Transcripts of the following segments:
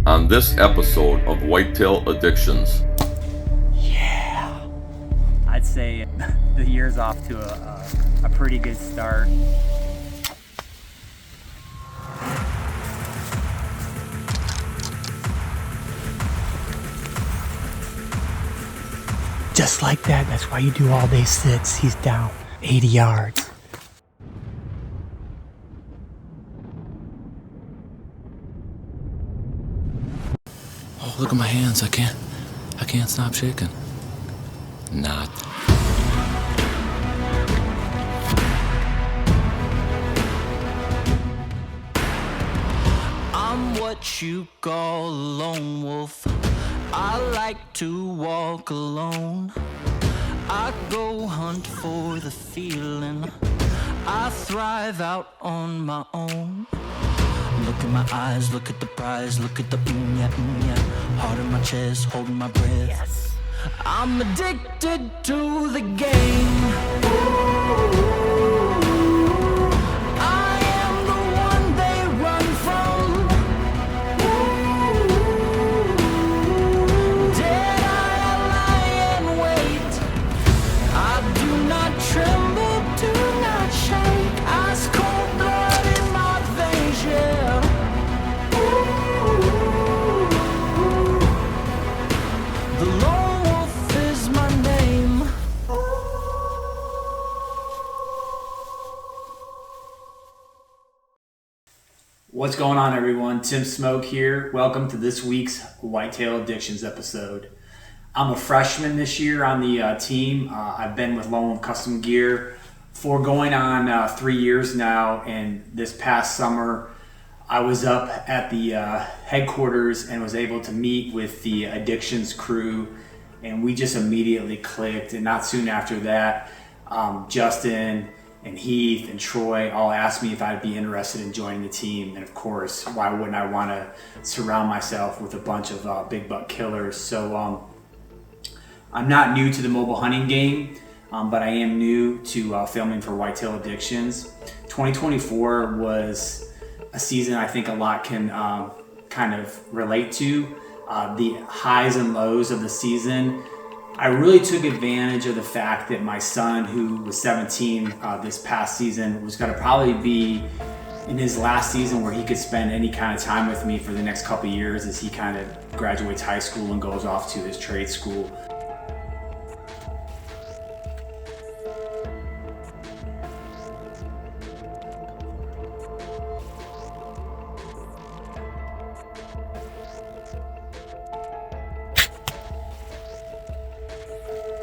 on this episode of Whitetail Addictions. Yeah. I'd say the year's off to a pretty good start. Just like that, that's why you do all day sits. He's down 80 yards. Oh, look at my hands. I can't stop shaking. Not. I'm what you call a lone wolf. I like to walk alone. I go hunt for the feeling. I thrive out on my own. Look in my eyes, look at the prize, look at the yeah. Heart in my chest, holding my breath. Yes. I'm addicted to the game. I am the one they run from. Dead I lie and wait. I do not tremble, do not shake. Ice cold blood in my veins, yeah. The lone wolf is my name. What's going on, everyone? Tim Smoke here. Welcome to this week's Whitetail Addictions episode. I'm a freshman this year on the team. I've been with Lone Wolf Custom Gear for going on 3 years now, and this past summer I was up at the headquarters and was able to meet with the Addictions crew, and we just immediately clicked. And not soon after that, Justin and Heath and Troy all asked me if I'd be interested in joining the team. And of course, why wouldn't I want to surround myself with a bunch of big buck killers? So I'm not new to the mobile hunting game, but I am new to filming for Whitetail Addictions. 2024 was a season I think a lot can kind of relate to. The highs and lows of the season. I really took advantage of the fact that my son, who was 17 this past season, was going to probably be in his last season where he could spend any kind of time with me for the next couple of years as he kind of graduates high school and goes off to his trade school.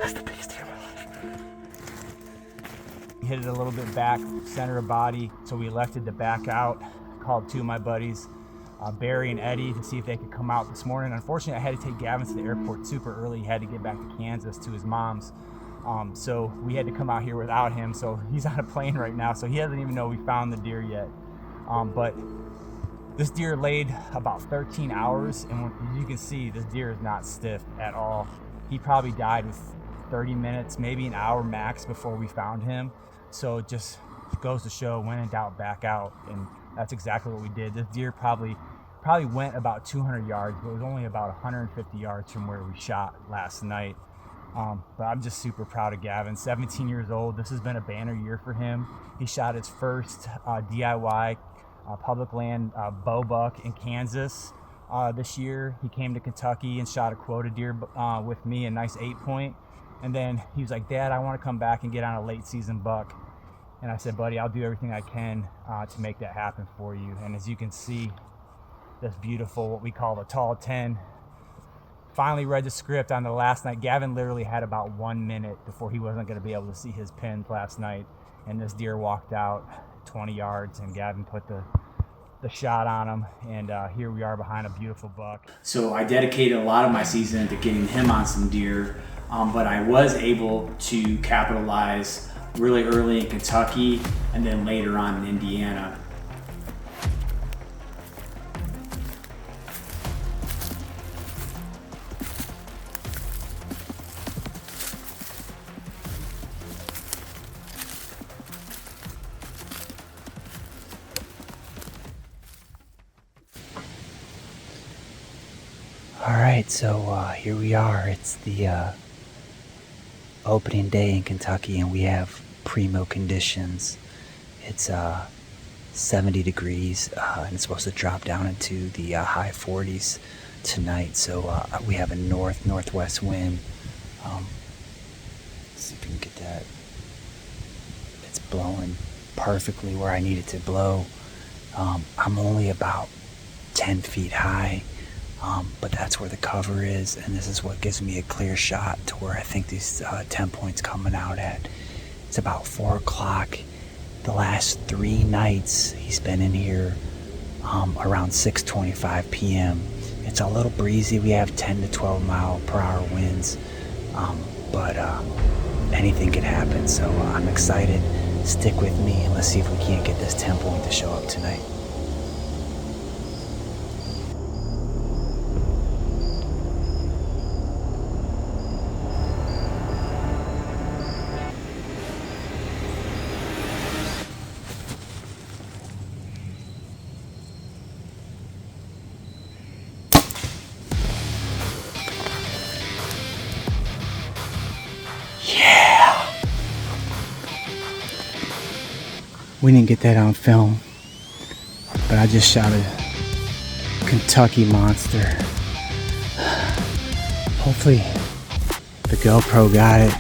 That's the biggest deer of my life. Hit it a little bit back, center of body, so we elected to back out. Called two of my buddies, Barry and Eddie, to see if they could come out this morning. Unfortunately, I had to take Gavin to the airport super early. He had to get back to Kansas to his mom's. So we had to come out here without him. So he's on a plane right now, so he doesn't even know we found the deer yet. But this deer laid about 13 hours, and as you can see, this deer is not stiff at all. He probably died with 30 minutes, maybe an hour max before we found him. So it just goes to show, when in doubt, back out. And that's exactly what we did. This deer probably went about 200 yards, but it was only about 150 yards from where we shot last night. But I'm just super proud of Gavin, 17 years old. This has been a banner year for him. He shot his first DIY public land bow buck in Kansas this year. He came to Kentucky and shot a quota deer with me, a nice 8-point. And then he was like, "Dad, I want to come back and get on a late season buck." And I said, "Buddy, I'll do everything I can to make that happen for you." And as you can see, this beautiful, what we call the tall 10, finally read the script on the last night. Gavin literally had about 1 minute before he wasn't going to be able to see his pins last night. And this deer walked out 20 yards, and Gavin put the shot on him. And here we are behind a beautiful buck. So I dedicated a lot of my season to getting him on some deer, but I was able to capitalize really early in Kentucky and then later on in Indiana. Alright, so here we are. It's the opening day in Kentucky, and we have primo conditions. It's 70 degrees, and it's supposed to drop down into the high 40s tonight. So we have a northwest wind. Let's see if we can get that. It's blowing perfectly where I need it to blow. I'm only about 10 feet high, but that's where the cover is, and this is what gives me a clear shot to where I think these 10 points coming out at. It's about 4 o'clock. The last 3 nights he's been in here around 6:25 p.m. It's a little breezy. We have 10 to 12 mile per hour winds, but anything could happen. So I'm excited. Stick with me and let's see if we can't get this 10 point to show up tonight. We didn't get that on film, but I just shot a Kentucky monster. Hopefully the GoPro got it.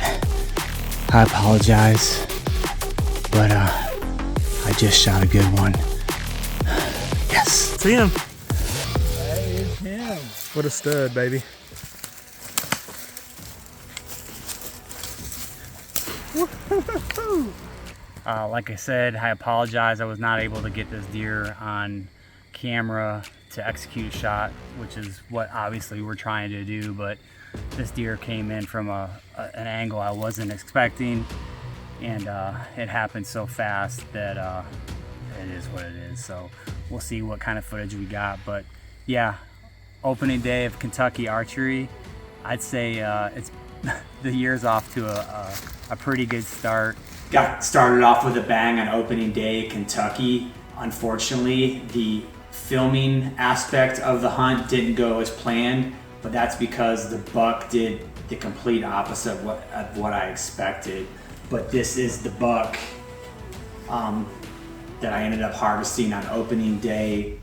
I apologize, but I just shot a good one. Yes. See him. That is him. What a stud, baby. Like I said, I apologize. I was not able to get this deer on camera to execute a shot, which is what obviously we're trying to do, but this deer came in from an angle I wasn't expecting, and it happened so fast that it is what it is. So we'll see what kind of footage we got. But yeah, opening day of Kentucky archery. I'd say it's the year's off to a pretty good start. Got started off with a bang on opening day Kentucky. Unfortunately, the filming aspect of the hunt didn't go as planned, but that's because the buck did the complete opposite of what I expected. But this is the buck that I ended up harvesting on opening day.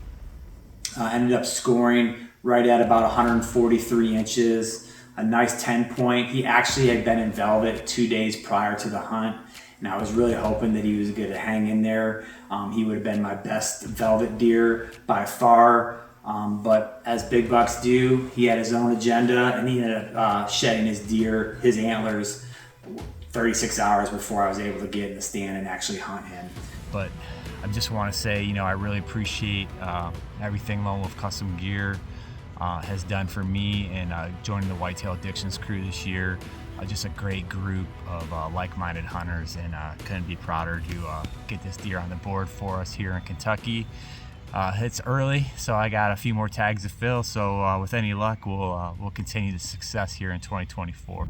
Ended up scoring right at about 143 inches, a nice 10 point. He actually had been in velvet 2 days prior to the hunt, and I was really hoping that he was going to hang in there. He would have been my best velvet deer by far, but as big bucks do, he had his own agenda, and he ended up shedding his antlers 36 hours before I was able to get in the stand and actually hunt him. But I just want to say, I really appreciate everything Lone Wolf Custom Gear has done for me, and joining the Whitetail Addictions crew this year. Just a great group of like-minded hunters, and couldn't be prouder to get this deer on the board for us here in Kentucky. It's early, so I got a few more tags to fill, so with any luck, we'll continue the success here in 2024.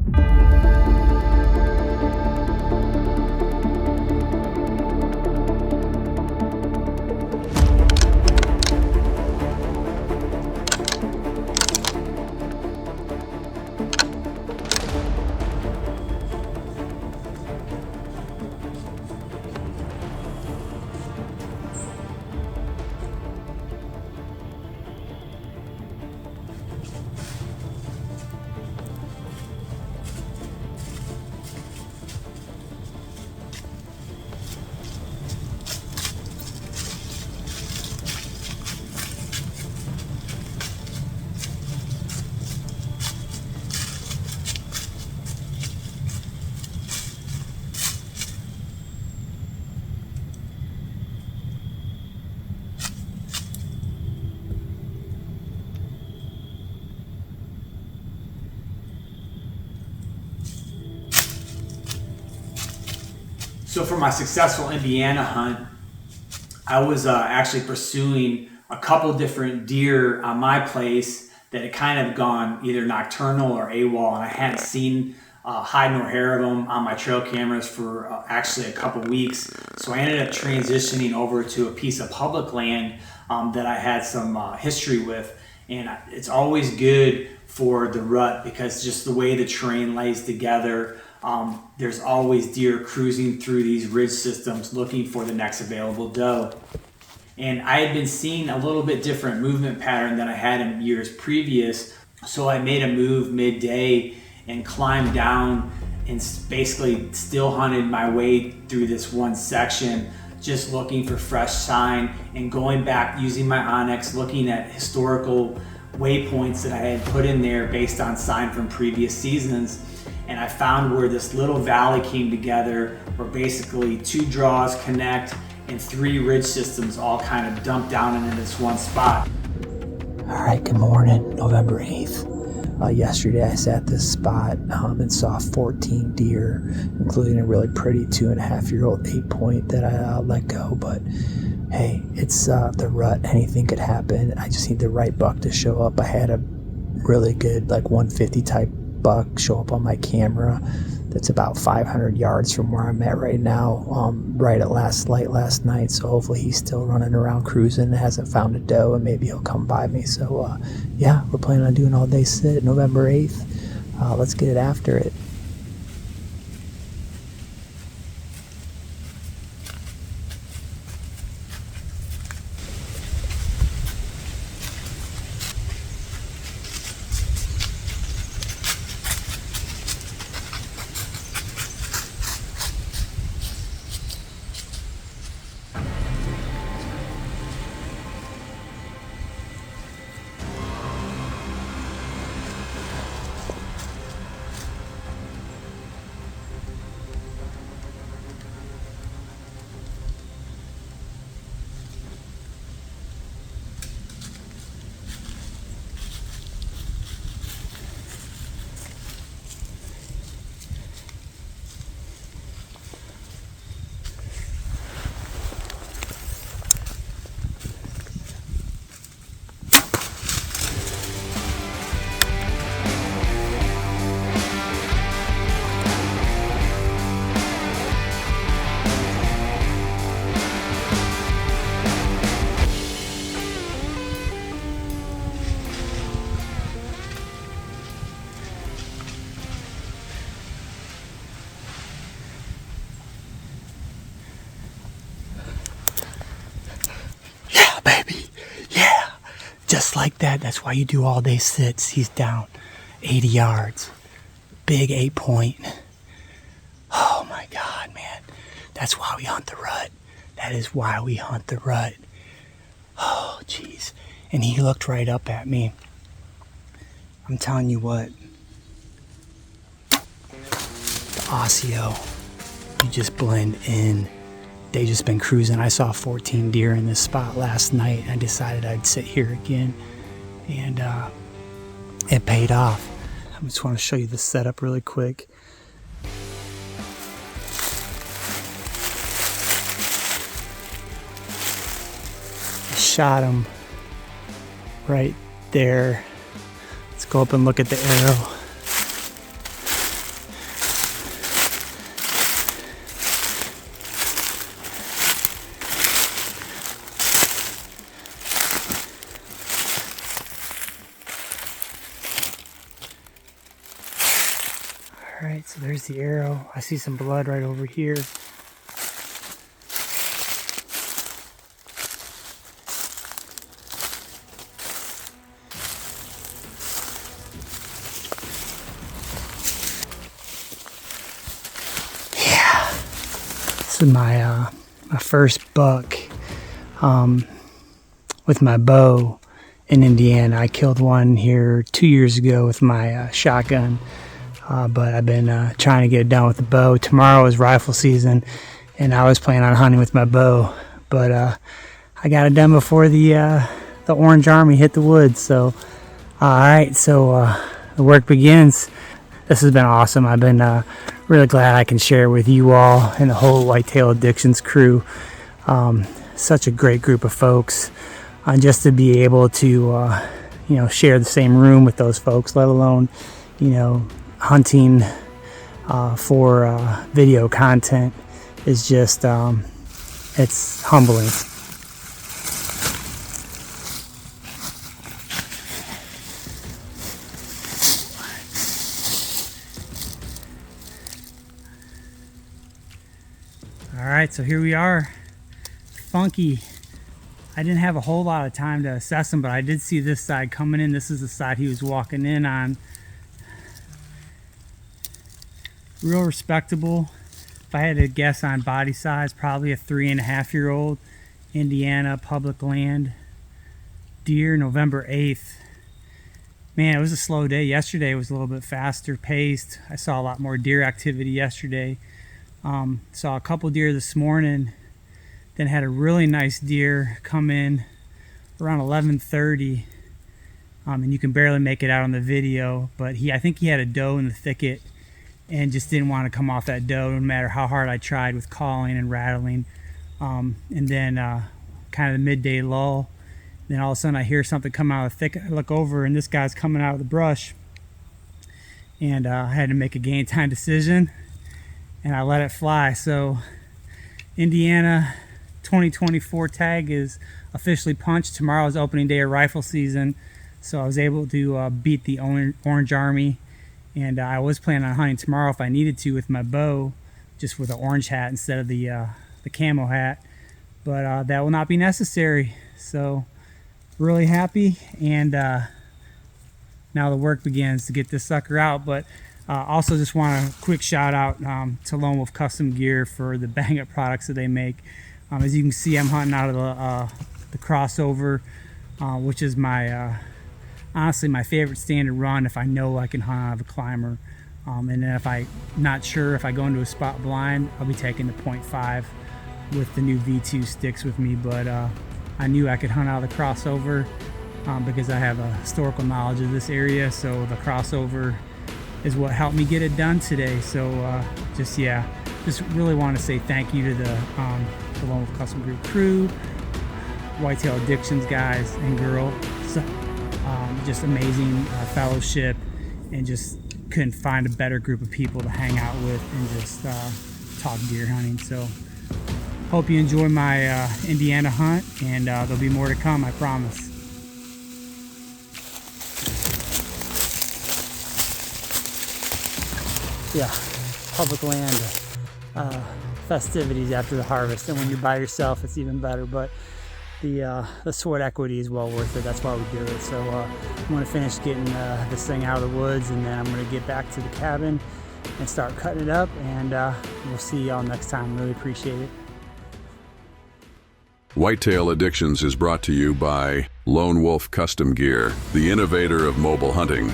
So for my successful Indiana hunt, I was actually pursuing a couple different deer on my place that had kind of gone either nocturnal or AWOL, and I hadn't seen hide nor hair of them on my trail cameras for actually a couple weeks. So I ended up transitioning over to a piece of public land that I had some history with, And it's always good for the rut because just the way the terrain lays together, there's always deer cruising through these ridge systems looking for the next available doe. And I had been seeing a little bit different movement pattern than I had in years previous. So I made a move midday and climbed down and basically still hunted my way through this one section, just looking for fresh sign and going back using my Onyx, looking at historical waypoints that I had put in there based on sign from previous seasons. And I found where this little valley came together, where basically 2 draws connect and 3 ridge systems all kind of dump down into this one spot. All right, good morning, November 8th. Yesterday I sat at this spot and saw 14 deer, including a really pretty 2.5-year-old 8-point that I let go. But hey, it's the rut. Anything could happen. I just need the right buck to show up. I had a really good 150 type buck show up on my camera that's about 500 yards from where I'm at right now, right at light last night. So hopefully he's still running around cruising, hasn't found a doe, and maybe he'll come by me. So yeah, we're planning on doing all day sit November 8th. Let's get it after it. Baby, yeah, just like that. That's why you do all day sits. He's down 80 yards, big 8-point. Oh my God, man, that's why we hunt the rut. That is why we hunt the rut. Oh jeez. And he looked right up at me. I'm telling you what, the Osseo, you just blend in. They just been cruising. I saw 14 deer in this spot last night. I decided I'd sit here again, and it paid off. I just want to show you the setup really quick. I shot him right there. Let's go up and look at the arrow. Alright, so there's the arrow. I see some blood right over here. Yeah, this is my first buck with my bow in Indiana. I killed one here 2 years ago with my shotgun. But I've been trying to get it done with the bow. Tomorrow is rifle season, and I was planning on hunting with my bow, but I got it done before the Orange Army hit the woods. So, all right, so the work begins. This has been awesome. I've been really glad I can share with you all and the whole Whitetail Addictions crew. Such a great group of folks. Just to be able to, share the same room with those folks, let alone, hunting for video content is just it's humbling. right, so here we are. Funky. I didn't have a whole lot of time to assess him, but I did see this side coming in. This is the side he was walking in on. Real respectable. If I had to guess on body size, probably a 3.5-year-old Indiana public land deer, November 8th. Man, it was a slow day. Yesterday was a little bit faster paced. I saw a lot more deer activity yesterday. Saw a couple deer this morning. Then had a really nice deer come in around 11:30. And you can barely make it out on the video, but I think he had a doe in the thicket and just didn't want to come off that doe no matter how hard I tried with calling and rattling. And then kind of the midday lull. Then all of a sudden I hear something come out of the thicket. I look over and this guy's coming out of the brush. And I had to make a game time decision and I let it fly. So Indiana 2024 tag is officially punched. Tomorrow is opening day of rifle season. So I was able to beat the Orange Army. And I was planning on hunting tomorrow if I needed to with my bow, just with an orange hat instead of the camo hat. But that will not be necessary. So really happy. And now the work begins to get this sucker out. But also just want a quick shout out to Lone Wolf Custom Gear for the bang up products that they make. As you can see, I'm hunting out of the crossover, which is my honestly my favorite standard run if I know I can hunt out of a climber. And then if I'm not sure if I go into a spot blind, I'll be taking the 0.5 with the new V2 sticks with me. But I knew I could hunt out of the crossover because I have a historical knowledge of this area. So the crossover is what helped me get it done today. So just really want to say thank you to the Lone Wolf Custom Group crew, Whitetail Addictions guys and girl. So, just amazing fellowship, and just couldn't find a better group of people to hang out with and just talk deer hunting. So hope you enjoy my Indiana hunt, and there'll be more to come, I promise. Yeah, public land festivities after the harvest, and when you're by yourself it's even better, but the sweat equity is well worth it. That's why we do it. So I'm going to finish getting this thing out of the woods, and then I'm going to get back to the cabin and start cutting it up, and we'll see y'all next time. Really appreciate it. Whitetail Addictions is brought to you by Lone Wolf Custom Gear, the innovator of mobile hunting.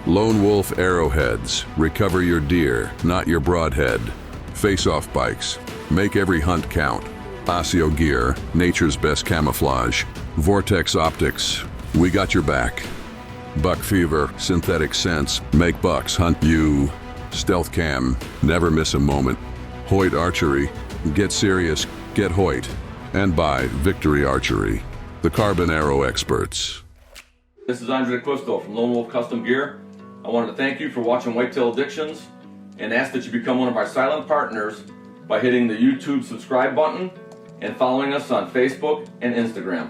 Lone Wolf arrowheads, recover your deer, not your broadhead. Face-off bikes, make every hunt count. Osseo gear, nature's best camouflage. Vortex optics, we got your back. Buck fever, synthetic scents, make bucks hunt you. Stealth cam, never miss a moment. Hoyt archery, get serious, get Hoyt. And by Victory Archery, the carbon arrow experts. This is Andre Quisto from Lone Wolf Custom Gear. I wanted to thank you for watching Whitetail Addictions and ask that you become one of our silent partners by hitting the YouTube subscribe button and following us on Facebook and Instagram.